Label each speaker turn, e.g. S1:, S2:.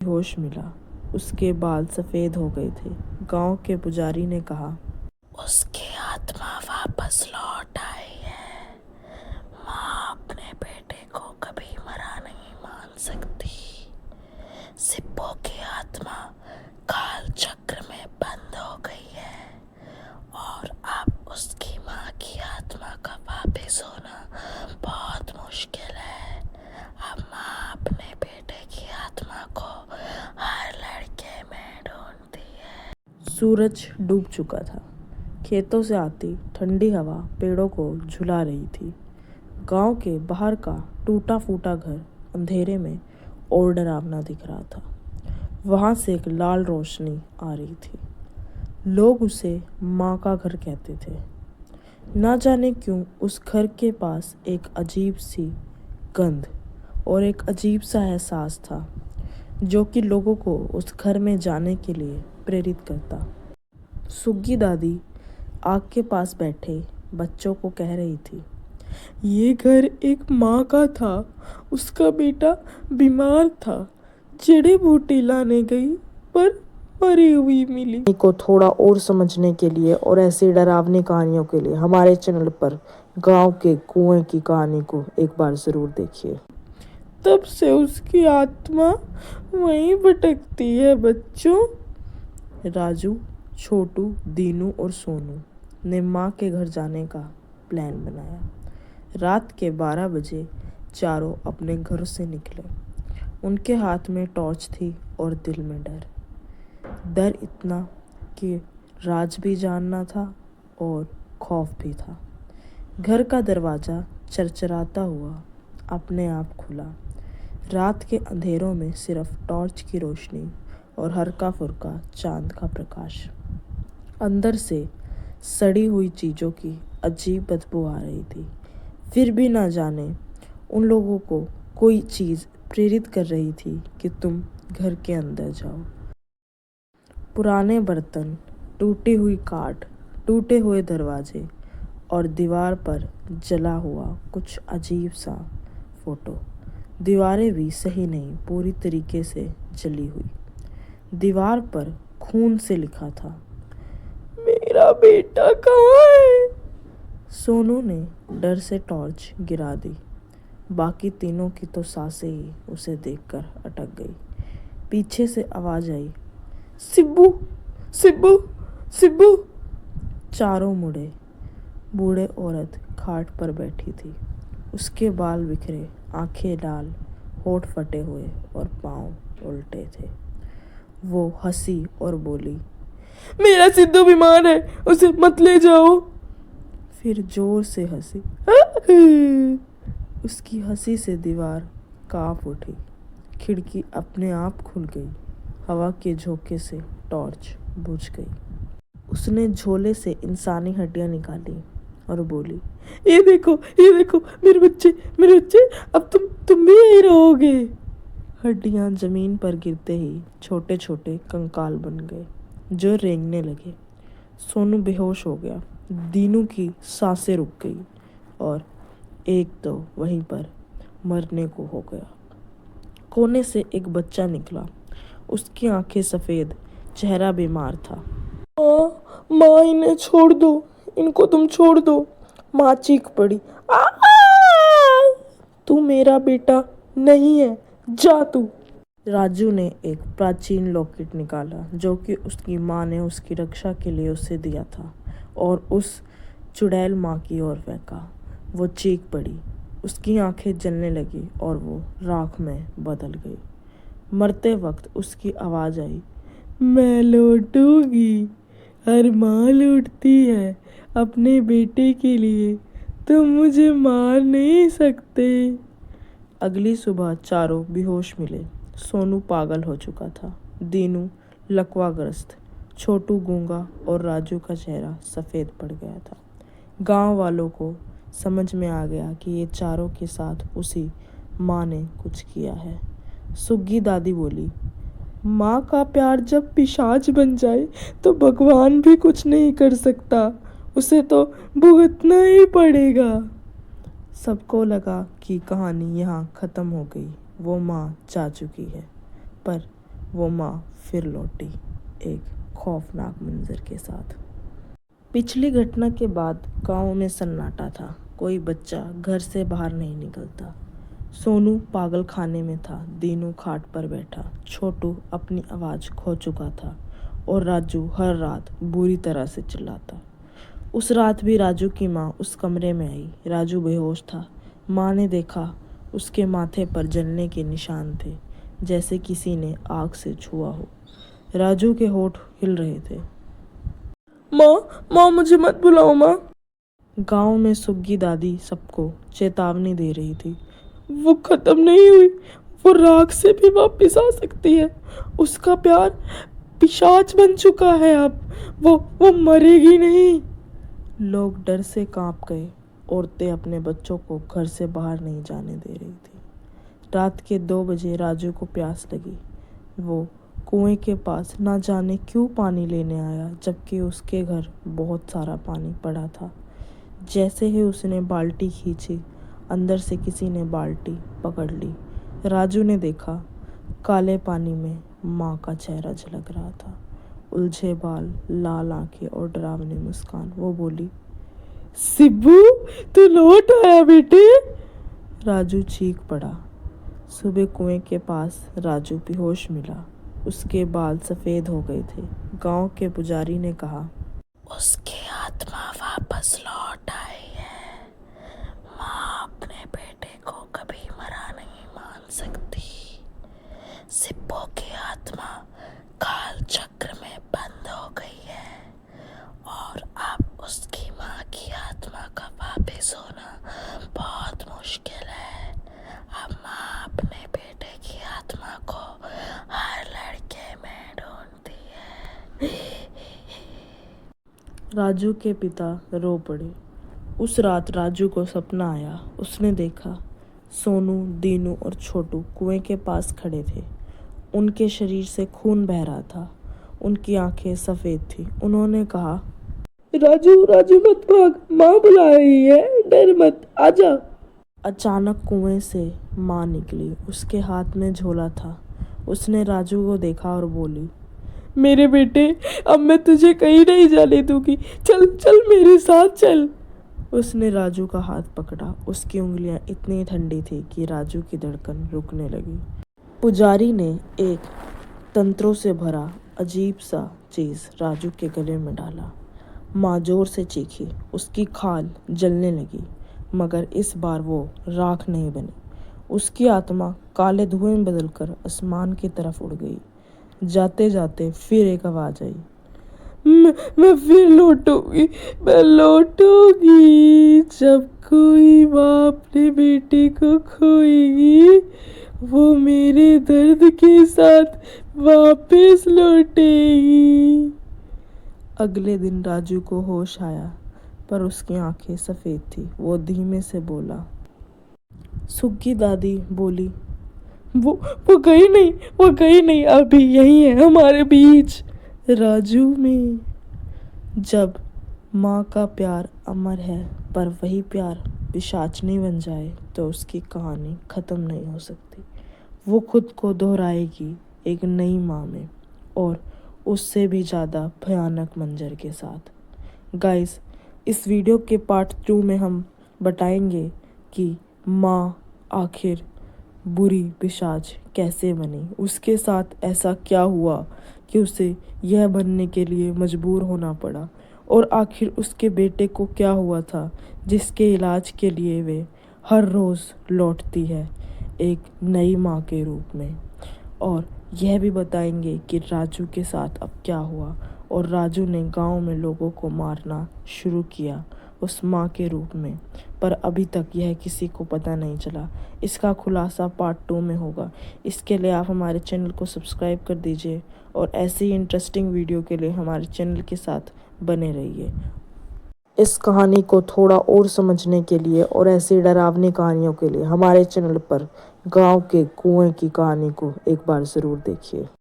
S1: होश मिला। उसके बाल सफ़ेद हो गए थे। गांव के पुजारी ने कहा, उसकी आत्मा वापस लौट आई है। माँ अपने बेटे को कभी मरा नहीं मान सकती। सिब्बो की आत्मा काल चक्र में बंद हो गई है और अब उसकी माँ की आत्मा का वापस होना बहुत मुश्किल है। अब माँ अपने बेटे की आत्मा को हर लड़के में ढूंढती है। सूरज डूब चुका था। खेतों से आती ठंडी हवा पेड़ों को झुला रही थी। गांव के बाहर का टूटा फूटा घर अंधेरे में और डरावना दिख रहा था। वहां से एक लाल रोशनी आ रही थी। लोग उसे माँ का घर कहते थे। ना जाने क्यों उस घर के पास एक अजीब सी गंध और एक अजीब सा एहसास था जो कि लोगों को उस घर में जाने के लिए प्रेरित करता। सुग्गी दादी आग के पास बैठे बच्चों को कह रही थी, ये घर एक माँ का था। उसका बेटा बीमार था। जड़ी बूटी लाने गई पर मरी हुई मिली। को थोड़ा और समझने के लिए और ऐसी डरावनी कहानियों के लिए हमारे चैनल पर गांव के कुएं की कहानी को एक बार जरूर देखिए। तब से उसकी आत्मा वहीं भटकती है बच्चों। राजू, छोटू, दीनू और सोनू ने माँ के घर जाने का प्लान बनाया। रात के 12 बजे चारों अपने घरों से निकले। उनके हाथ में टॉर्च थी और दिल में डर इतना कि राज भी जानना था और खौफ भी था। घर का दरवाज़ा चरचराता हुआ अपने आप खुला। रात के अंधेरों में सिर्फ टॉर्च की रोशनी और हल्का फुल्का चांद का प्रकाश। अंदर से सड़ी हुई चीज़ों की अजीब बदबू आ रही थी। फिर भी ना जाने उन लोगों को कोई चीज़ प्रेरित कर रही थी कि तुम घर के अंदर जाओ। पुराने बर्तन, टूटी हुई काठ, टूटे हुए दरवाजे और दीवार पर जला हुआ कुछ अजीब सा फोटो। दीवारें भी सही नहीं, पूरी तरीके से जली हुई। दीवार पर खून से लिखा था, मेरा बेटा कहाँ है? सोनू ने डर से टॉर्च गिरा दी। बाकी तीनों की तो सांसें ही उसे देखकर अटक गई। पीछे से आवाज आई, सिब्बू, सिब्बू, सिब्बू। चारों मुड़े। बूढ़े औरत खाट पर बैठी थी। उसके बाल बिखरे, आंखें लाल, होठ फटे हुए और पाँव उल्टे थे। वो हंसी और बोली, मेरा सिद्धू बीमार है, उसे मत ले जाओ। फिर जोर से हंसी। उसकी हंसी से दीवार कांप उठी। खिड़की अपने आप खुल गई। हवा के झोंके से टॉर्च बुझ गई। उसने झोले से इंसानी हड्डियां निकाली और बोली, ये देखो, ये देखो, मेरे बच्चे, मेरे बच्चे, अब तुम भी यही रहोगे। हड्डियां जमीन पर गिरते ही छोटे छोटे कंकाल बन गए जो रेंगने लगे। सोनू बेहोश हो गया। दीनू की सांसें रुक गई और एक तो वहीं पर मरने को हो गया। कोने से एक बच्चा निकला। उसकी आंखें सफ़ेद, चेहरा बीमार था। माँ, इन्हें छोड़ दो, इनको तुम छोड़ दो। माँ चीख पड़ी, आ! तू मेरा बेटा नहीं है, जा तू। राजू ने एक प्राचीन लॉकेट निकाला जो कि उसकी माँ ने उसकी रक्षा के लिए उसे दिया था और उस चुड़ैल माँ की ओर फेंका। वो चीख पड़ी, उसकी आंखें जलने लगी और वो राख में बदल गई। मरते वक्त उसकी आवाज़ आई, मैं लौटूंगी। हर माँ लौटती है अपने बेटे के लिए, तुम मुझे मार नहीं सकते। अगली सुबह चारों बेहोश मिले। सोनू पागल हो चुका था, दीनू लकवाग्रस्त, छोटू गूंगा और राजू का चेहरा सफ़ेद पड़ गया था। गांव वालों को समझ में आ गया कि ये चारों के साथ उसी माँ ने कुछ किया है। सुग्गी दादी बोली, माँ का प्यार जब पिशाच बन जाए तो भगवान भी कुछ नहीं कर सकता, उसे तो भुगतना ही पड़ेगा। सबको लगा कि कहानी यहाँ ख़त्म हो गई, वो माँ जा चुकी है, पर वो माँ फिर लौटी, एक खौफनाक मंजर के साथ। पिछली घटना के बाद गांव में सन्नाटा था। कोई बच्चा घर से बाहर नहीं निकलता। सोनू पागल खाने में था, दीनू खाट पर बैठा, छोटू अपनी आवाज़ खो चुका था और राजू हर रात बुरी तरह से चिल्लाता। उस रात भी राजू की माँ उस कमरे में आई। राजू बेहोश था। माँ ने देखा, उसके माथे पर जलने के निशान थे, जैसे किसी ने आग से छुआ हो। राजू के होठ हिल रहे थे। माँ, माँ मुझे मत बुलाओ माँ। गांव में सुग्गी दादी सबको चेतावनी दे रही थी। वो खत्म नहीं हुई, वो राख से भी वापस आ सकती है। उसका प्यार पिशाच बन चुका है अब। वो मरेगी नहीं। लोग डर से कांप गए। औरतें अपने बच्चों को घर से बाहर नहीं जाने दे रही थी। रात के 2 बजे राजू को प्यास लगी। वो कुएं के पास ना जाने क्यों पानी लेने आया, जबकि उसके घर बहुत सारा पानी पड़ा था। जैसे ही उसने बाल्टी खींची, अंदर से किसी ने बाल्टी पकड़ ली। राजू ने देखा, काले पानी में माँ का चेहरा झलक रहा था। उलझे बाल, लाल आंखें और डरावनी मुस्कान। वो बोली, सिब्बू तू लौट आया बेटे। राजू चीख पड़ा। सुबह कुएं के पास राजू बेहोश मिला। उसके बाल सफ़ेद हो गए थे। गांव के पुजारी ने कहा, उसकी आत्मा वापस लौट आई है। माँ अपने बेटे को कभी मरा नहीं मान सकती। सिब्बू की आत्मा काल चक्र में बंद हो गई है और अब उसकी माँ की आत्मा का वापस होना बहुत मुश्किल है। अब माँ अपने बेटे की आत्मा को हर लड़के में ढूंढती है। राजू के पिता रो पड़े। उस रात राजू को सपना आया। उसने देखा, सोनू, दीनू और छोटू कुएं के पास खड़े थे। उनके शरीर से खून बह रहा था। उनकी आंखें सफ़ेद थी। उन्होंने कहा, राजू राजू मत भाग, माँ बुला रही है, डर मत, आजा। अचानक कुएं से माँ निकली। उसके हाथ में झोला था। उसने राजू को देखा और बोली, मेरे बेटे, अब मैं तुझे कहीं नहीं जाने दूंगी। चल चल मेरे साथ चल। उसने राजू का हाथ पकड़ा। उसकी उंगलियां इतनी ठंडी थी कि राजू की धड़कन रुकने लगी। पुजारी ने एक तंत्रों से भरा अजीब सा चीज़ राजू के गले में डाला। माँ जोर से चीखी। उसकी खाल जलने लगी, मगर इस बार वो राख नहीं बनी। उसकी आत्मा काले धुएं में बदलकर आसमान की तरफ उड़ गई। जाते जाते फिर एक आवाज़ आई, मैं फिर लौटूंगी, मैं लौटूंगी। जब कोई माँ अपने बेटे को खोएगी, वो मेरे दर्द के साथ वापस लौटेगी। अगले दिन राजू को होश आया, पर उसकी आंखें सफ़ेद थी। वो धीमे से बोला। सुग्गी दादी बोली, वो गई नहीं, वो गई नहीं, अभी यही है हमारे बीच, राजू में। जब माँ का प्यार अमर है, पर वही प्यार पिशाचनी बन जाए, तो उसकी कहानी ख़त्म नहीं हो सकती। वो खुद को दोहराएगी एक नई माँ में, और उससे भी ज़्यादा भयानक मंजर के साथ। गाइस, इस वीडियो के पार्ट 2 में हम बताएंगे कि माँ आखिर बुरी पिशाच कैसे बनी। उसके साथ ऐसा क्या हुआ कि उसे यह बनने के लिए मजबूर होना पड़ा, और आखिर उसके बेटे को क्या हुआ था जिसके इलाज के लिए वे हर रोज़ लौटती है एक नई माँ के रूप में। और यह भी बताएंगे कि राजू के साथ अब क्या हुआ, और राजू ने गांव में लोगों को मारना शुरू किया उस माँ के रूप में, पर अभी तक यह किसी को पता नहीं चला। इसका खुलासा पार्ट 2 में होगा। इसके लिए आप हमारे चैनल को सब्सक्राइब कर दीजिए, और ऐसे ही इंटरेस्टिंग वीडियो के लिए हमारे चैनल के साथ बने रहिए। इस कहानी को थोड़ा और समझने के लिए और ऐसी डरावनी कहानियों के लिए हमारे चैनल पर गांव के कुएं की कहानी को एक बार ज़रूर देखिए।